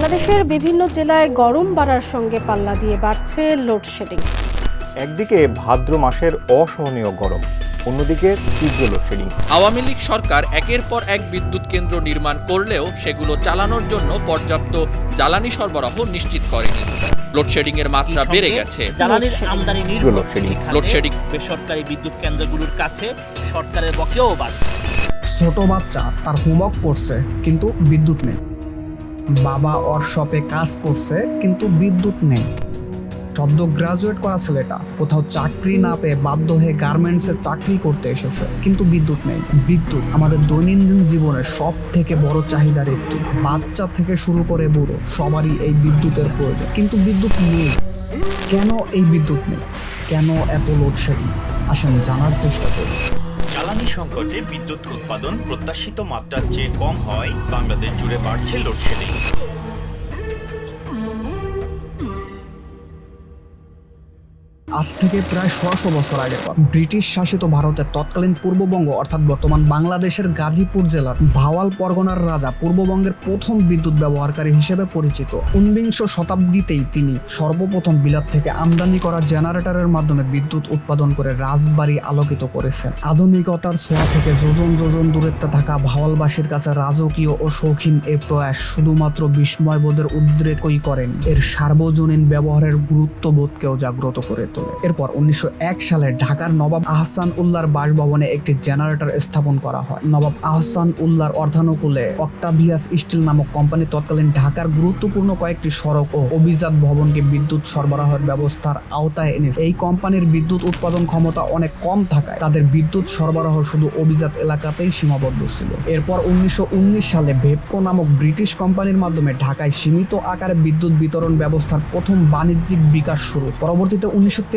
বাংলাদেশের বিভিন্ন জেলায় গরম বাড়ার সঙ্গে পাল্লা দিয়ে বাড়ছে লোডশেডিং। একদিকে ভাদ্র মাসের অসহনীয় গরম, অন্যদিকে তীব্র লোডশেডিং। আওয়ামী লীগ সরকার একের পর এক বিদ্যুৎ কেন্দ্র নির্মাণ করলেও সেগুলো চালানোর জন্য পর্যাপ্ত জ্বালানি সরবরাহ নিশ্চিত করেনি। লোডশেডিং এর মাত্রা বেড়ে গেছে। জ্বালানির আমদানি লোডশেডিং বেসরকারি বিদ্যুৎ কেন্দ্রগুলোর কাছে সরকারের বকেও বাড়ছে। ছোট বাচ্চা তার হোমওয়ার্ক করছে কিন্তু বিদ্যুৎ নেই, বাবা ওর শপে কাজ করছে কিন্তু বিদ্যুৎ নেই। সদ্য গ্রাজুয়েট করা ছেলেটা কোথাও চাকরি না পেয়ে বাধ্য হয়ে গার্মেন্টসে চাকরি করতে এসেছে কিন্তু বিদ্যুৎ নেই। বিদ্যুৎ আমাদের দৈনন্দিন জীবনের সব থেকে বড় চাহিদার একটি। বাচ্চা থেকে শুরু করে বুড়ো সবারই এই বিদ্যুতের প্রয়োজন, কিন্তু বিদ্যুৎ নেই। কেন এই বিদ্যুৎ নেই? কেন এত লোডশেডিং? আসেন জানার চেষ্টা করি। জ্বালানি সংকটে বিদ্যুৎ উৎপাদন প্রত্যাশিত মাত্রার চেয়ে কম হয় বাংলাদেশ জুড়ে বাড়ছে লোডশেডিং। আজ থেকে প্রায় ১৬০০ বছর আগের কথা। ব্রিটিশ শাসিত ভারতের তৎকালীন পূর্ববঙ্গ অর্থাৎ বর্তমান বাংলাদেশের গাজীপুর জেলার ভাওয়াল পরগনার রাজা পূর্ববঙ্গের প্রথম বিদ্যুৎ ব্যবহারকারী হিসেবে পরিচিত। ১৯ শতাব্দীতেই তিনি সর্বপ্রথম বিলাত থেকে আমদানি করা জেনারেটরের মাধ্যমে বিদ্যুৎ উৎপাদন করে রাজবাড়ি আলোকিত করেছেন। আধুনিকতার ছোঁয়া থেকে যোজন যোজন দূরত্বে থাকা ভাওয়ালবাসীর কাছে রাজকীয় ও শৌখিন এই প্রয়াস শুধুমাত্র বিস্ময়বোধের উদ্রেকই করেন, এর সার্বজনীন ব্যবহারের গুরুত্ববোধকেও জাগ্রত করে তোলে। এরপর ১৯০১ সালে ঢাকার নবাব আহসান উল্লাহর বাসভবনে একটি জেনারেটর স্থাপন করা হয়। নবাব আহসান উল্লাহর অর্ধানুকূলে অক্টাভিয়াস স্টিল নামক কোম্পানি তৎকালীন ঢাকার গুরুত্বপূর্ণ কয়েকটি সড়ক ও অভিজাত ভবনকে বিদ্যুৎ সরবরাহের ব্যবস্থার আওতায় এনেছে। এই কোম্পানির বিদ্যুৎ উৎপাদন ক্ষমতা অনেক কম থাকায় তাদের বিদ্যুৎ সরবরাহ শুধু অভিজাত এলাকাতেই সীমাবদ্ধ ছিল। এরপর ১৯১৯ সালে ভেপকো নামক ব্রিটিশ কোম্পানির মাধ্যমে ঢাকায় সীমিত আকারে বিদ্যুৎ বিতরণ ব্যবস্থার প্রথম বাণিজ্যিক বিকাশ শুরু। পরবর্তীতে ১৯৩৩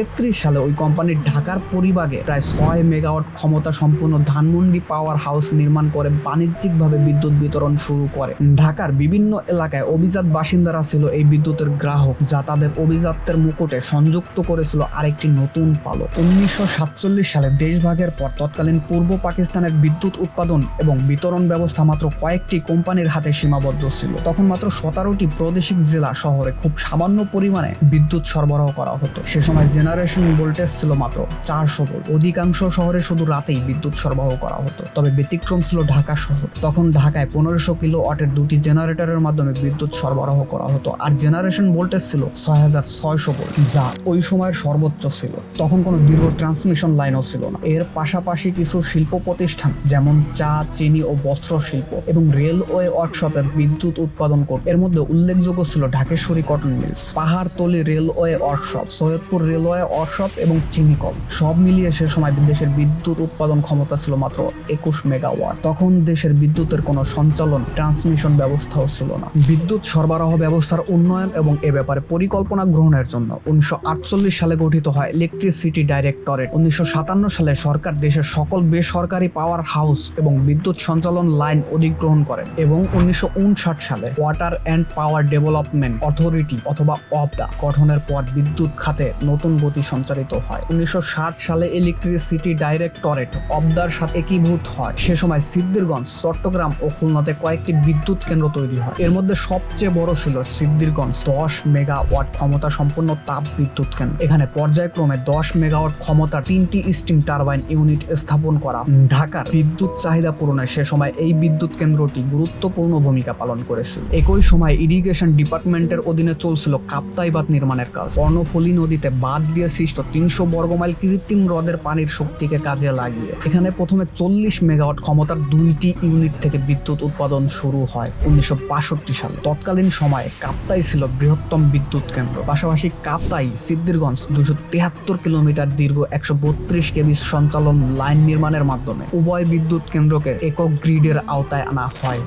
সালে ওই কোম্পানির ঢাকার পরিবাগে প্রায় ৬ মেগাওয়াট ক্ষমতা সম্পন্ন ধানমন্ডি পাওয়ার হাউস নির্মাণ করে বাণিজ্যিকভাবে বিদ্যুৎ বিতরণ শুরু করে। ঢাকার বিভিন্ন এলাকায় অভিজাত বাসিন্দারা ছিল এই বিদ্যুতের গ্রাহক, যা তাদের অভিজাত্যের মুকুটে সংযুক্ত করেছিল আরেকটি নতুন পালক। ১৯৪৭ সালে দেশভাগের পর তৎকালীন পূর্ব পাকিস্তানের বিদ্যুৎ উৎপাদন এবং বিতরণ ব্যবস্থা মাত্র কয়েকটি কোম্পানির হাতে সীমাবদ্ধ ছিল। তখন মাত্র ১৭টি প্রাদেশিক জেলা শহরে খুব সামান্য পরিমাণে বিদ্যুৎ সরবরাহ করা হতো। সে সময় জেনারেশন ভোল্টেজ ছিল মাত্র ৪০০ ভোল্ট। অধিকাংশ শহরে শুধু রাতেই বিদ্যুৎ সরবরাহ করা হতো, তবে ব্যতিক্রম ছিল ঢাকা শহর। তখন ঢাকায় ১৫০০ কিলোওয়াটের দুটি জেনারেটরের মাধ্যমে বিদ্যুৎ সরবরাহ করা হতো, আর জেনারেশন ভোল্টেজ ছিল ৬৬০০ ভোল্ট, যা ওই সময়ের সর্বোচ্চ ছিল। তখন কোনো দীর্ঘ ট্রান্সমিশন লাইনও ছিল না। এর পাশাপাশি কিছু শিল্প প্রতিষ্ঠান যেমন চা, চিনি ও বস্ত্র শিল্প এবং রেলওয়ে ওয়ার্কশপে বিদ্যুৎ উৎপাদন করত। এর মধ্যে উল্লেখযোগ্য ছিল Dhakeshwari cotton mills, Pahartali railway workshop, Saidpur railway workshop এবং চিনিকল। সব মিলিয়ে সে সময় দেশের বিদ্যুৎ উৎপাদন ক্ষমতা ছিল মাত্র ২১ মেগাওয়াট। তখন দেশের বিদ্যুতের কোনো সঞ্চালন ট্রান্সমিশন ব্যবস্থাও ছিল না। বিদ্যুৎ সরবরাহ ব্যবস্থার উন্নয়ন এবং এ ব্যাপারে পরিকল্পনা গ্রহণের জন্য ১৯৪৮ সালে গঠিত হয় ইলেকট্রিসিটি ডাইরেক্টরেট। ১৯৫৭ সালে সরকার দেশের সকল বেসরকারি পাওয়ার হাউস এবং বিদ্যুৎ সঞ্চালন লাইন অধিগ্রহণ করেন এবং ১৯৫৯ সালে water and power development authority অথবা ওয়াপদা গঠনের পর বিদ্যুৎ খাতে নতুন গতি সঞ্চারিত হয়। ১৯৬০ সালে ইলেকট্রিসিটি ডাইরেক্টরেট ওয়াপদার সাথে একীভূত হয়। সে সময় সিদ্ধিরগঞ্জ, চট্টগ্রাম ও খুলনাতে কয়েকটি বিদ্যুৎ কেন্দ্র তৈরি হয়। এর মধ্যে সবচেয়ে বড় ছিল সিদ্ধিরগঞ্জ ১০ মেগাওয়াট ক্ষমতা সম্পন্ন তাপ বিদ্যুৎ কেন্দ্র। এখানে পর্যায়ক্রমে 10 মেগাওয়াট ক্ষমতার 3টি স্টিম টারবাইন ইউনিট স্থাপন করা। ঢাকার বিদ্যুৎ চাহিদা পূরণে সে সময় এই বিদ্যুৎ কেন্দ্রটি গুরুত্বপূর্ণ ভূমিকা পালন করেছিল। একই সময় ইরিগেশন ডিপার্টমেন্টের অধীনে চলছিল কাপ্তাই বাঁধ নির্মাণের কাজ। কর্ণফুলী নদীতে বাঁধ দিয়ে সৃষ্ট ৩০০ বর্গমাইল কৃত্রিম হ্রদের পানির শক্তিকে কাজে লাগিয়ে এখানে প্রথমে ৪০ মেগাওয়াট ক্ষমতার ২টি ইউনিট থেকে বিদ্যুৎ উৎপাদন শুরু হয় ১৯৬২ সালে। তৎকালীন সময়ে কাপ্তাই ছিল বৃহত্তম বিদ্যুৎ কেন্দ্র। পাশাপাশি কাপ্তাই সিদ্ধিরগঞ্জ ২৭৩ কিলোমিটার দীর্ঘ ১৩২ কেবি সঞ্চালন লাইন নির্মাণের মাধ্যমে উভয় বিদ্যুৎ কেন্দ্রকে একক গ্রিডের আওতায় আনা হয়।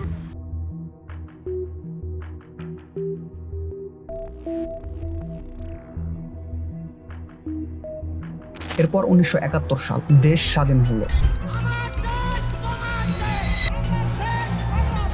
এরপর ১৯৭১ সাল দেশ স্বাধীন হলো।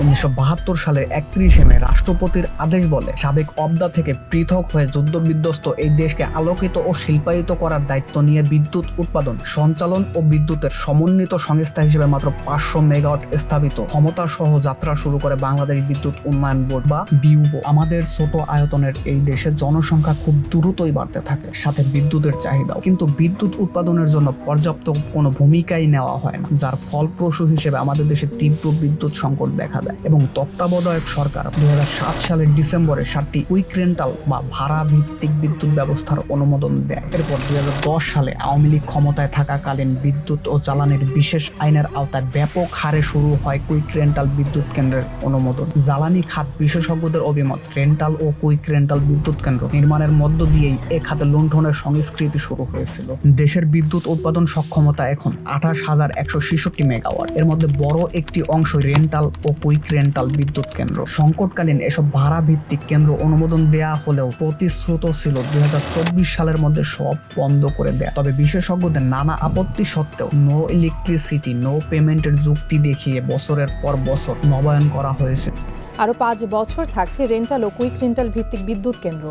1972 সালের 31 মে রাষ্ট্রপতির আদেশ বলে সাবেক অবদা থেকে পৃথক হয়ে যুদ্ধ বিধ্বস্ত এই দেশকে আলোকিত ও শিল্পায়িত করার দায়িত্ব নিয়ে বিদ্যুৎ উৎপাদন, সঞ্চালন ও বিদ্যুতের সমন্বিত সংস্থা হিসেবে মাত্র 500 মেগাওয়াট স্থাপিত ক্ষমতা সহ যাত্রা শুরু করে বাংলাদেশ বিদ্যুৎ উন্নয়ন বোর্ড বা বিউবো। আমাদের ছোট আয়তনের এই দেশে জনসংখ্যা খুব দ্রুতই বাড়তে থাকে, সাথে বিদ্যুতের চাহিদাও, কিন্তু বিদ্যুৎ উৎপাদনের জন্য পর্যাপ্ত কোনো ভূমিকাই নেওয়া হয় না, যার ফলপ্রসূ হিসেবে আমাদের দেশে তীব্র বিদ্যুৎ সংকট দেখা দেয়। এবং তত্ত্বাবধায়ক সরকার 2007 সালের ডিসেম্বরে 7টি কুইক রেন্টাল বা ভাড়া ভিত্তিক বিদ্যুৎ ব্যবস্থার অনুমোদন দেয়। এরপর 2010 সালে আওয়ামী লীগ ক্ষমতায় থাকাকালীন বিদ্যুৎ ও জ্বালানির বিশেষ আইনের আওতায় ব্যাপক হারে শুরু হয় কুইক রেন্টাল বিদ্যুৎ কেন্দ্রের অনুমোদন। জ্বালানি খাত বিশেষজ্ঞদের অভিমত, রেন্টাল ও কুইক রেন্টাল বিদ্যুৎ কেন্দ্র নির্মাণের মধ্য দিয়েই এ খাতে লুণ্ঠনের সংস্কৃতি শুরু হয়েছিল। দেশের বিদ্যুৎ উৎপাদন সক্ষমতা এখন 28,166 মেগাওয়াট। এর মধ্যে বড় একটি অংশ রেন্টাল ও কুইক রেন্টাল বিদ্যুৎ কেন্দ্র। সংকটকালীন এসব ভাড়া ভিত্তিক কেন্দ্র অনুমোদন দেয়া হলেও প্রতিশ্রুত ছিল 2024 সালের মধ্যে সব বন্ধ করে দেয়া। তবে বিশেষজ্ঞদের নানা আপত্তি সত্ত্বেও নো ইলেকট্রিসিটি নো পেমেন্টের যুক্তি দেখিয়ে বছরের পর বছর নবায়ন করা হয়েছে। আরও 5 বছর থাকছে রেন্টাল ও কুইক রেন্টাল ভিত্তিক বিদ্যুৎ কেন্দ্র।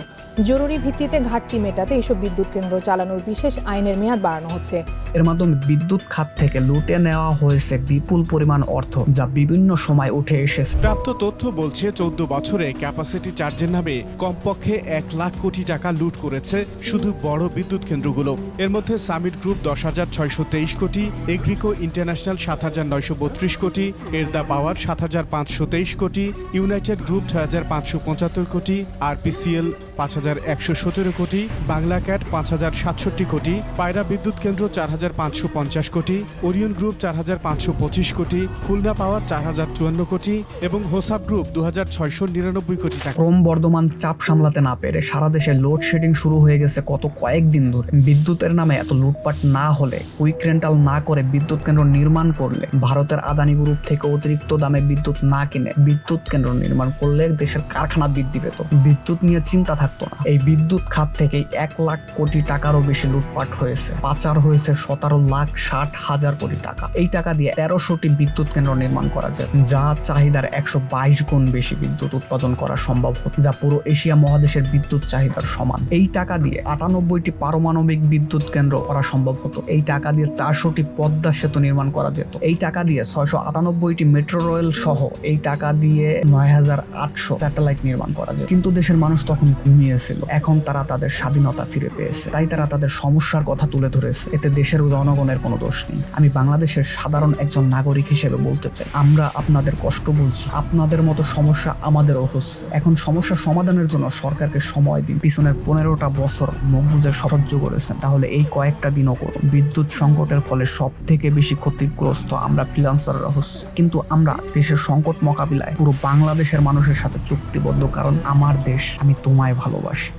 জরুরি ভিত্তিতে ঘাটতি মেটাতে এসব বিদ্যুৎ কেন্দ্র চালানোর বিশেষ আইনের মেয়াদ বাড়ানো হচ্ছে। এর মাধ্যমে বিদ্যুৎ খাত থেকে লুটে নেওয়া হয়েছে বিপুল পরিমাণ অর্থ, যা বিভিন্ন সময় উঠে এসেছে। প্রাপ্ত তথ্য বলছে 14 বছরে ক্যাপাসিটি চার্জের নামে কমপক্ষে 1 লাখ কোটি টাকা লুট করেছে শুধু বড় বিদ্যুৎ কেন্দ্রগুলো। এর মধ্যে সামিট গ্রুপ 10,623 কোটি, এগ্রিকো ইন্টারন্যাশনাল 7,932 কোটি, এরদা পাওয়ার 7,523 কোটি, ইউনাইটেড গ্রুপ 6,575 কোটি, আরপিসিএল 5,117 কোটি, বাংলা ক্যাট 5,067 কোটি, পায়রা বিদ্যুৎ কেন্দ্র 4,550 কোটি, ওরিয়ন গ্রুপ 4,525 কোটি, খুলনা পাওয়ার 4,054 কোটি এবং হোসাব গ্রুপ 2,699 কোটি টাকা। ক্রমবর্ধমান চাপ সামলাতে না পেরে সারা দেশে লোডশেডিং শুরু হয়ে গেছে গত কয়েকদিন ধরে। বিদ্যুতের নামে এত লুটপাট না হলে, কুইক রেন্টাল না করে বিদ্যুৎ কেন্দ্র নির্মাণ করলে, ভারতের আদানি গ্রুপ থেকে অতিরিক্ত দামে বিদ্যুৎ না কিনে বিদ্যুৎ কেন্দ্র নির্মাণ করলে দেশের কারখানা বৃদ্ধি পেত, বিদ্যুৎ নিয়ে চিন্তা থাকতো না। এই বিদ্যুৎ খাত থেকে 1 লাখ কোটি টাকারও বেশি লুটপাট হয়েছে, পাচার হয়েছে 17,60,000 কোটি টাকা। এই টাকা দিয়ে 1300টি বিদ্যুৎ কেন্দ্র নির্মাণ করা যায়, যা চাহিদার 122 গুণ বেশি বিদ্যুৎ উৎপাদন করা সম্ভব হতো, যা পুরো এশিয়া মহাদেশের বিদ্যুৎ চাহিদার সমান। এই টাকা দিয়ে 98টি পারমাণবিক বিদ্যুৎ কেন্দ্র করা সম্ভব হতো। এই টাকা দিয়ে 400টি পদ্মা সেতু নির্মাণ করা যেত। এই টাকা দিয়ে 698টি মেট্রো রেল সহ এই টাকা দিয়ে 9,800 স্যাটেলাইট নির্মাণ করা যায়। কিন্তু দেশের মানুষ তখন ঘুমিয়েছিল, এখন তারা তাদের স্বাধীনতা ফিরে পেয়েছে, তাই তারা তাদের সমস্যার কথা তুলে ধরেছে। এতে দেশের জনগণের কোনো দোষ নেই। আমি বাংলাদেশের সাধারণ একজন নাগরিক হিসেবে বলতে চাই, আমরা আপনাদের কষ্ট বুঝি, আপনাদের মতো সমস্যা আমাদেরও হচ্ছে। এখন সমস্যা সমাধানের জন্য সরকারকে সময় দিন। পিছনের 15টা বছর মুখ বুঝে সহ্য করেছেন, তাহলে এই কয়েকটা দিনও করুন। বিদ্যুৎ সংকটের ফলে সব থেকে বেশি ক্ষতিগ্রস্ত আমরা ফ্রিল্যান্সাররা হচ্ছে, কিন্তু আমরা দেশের সংকট মোকাবিলায় পুরো বাংলাদেশের মানুষের সাথে চুক্তিবদ্ধ, কারণ আমার দেশ, আমি তোমায় ভালোবাসি।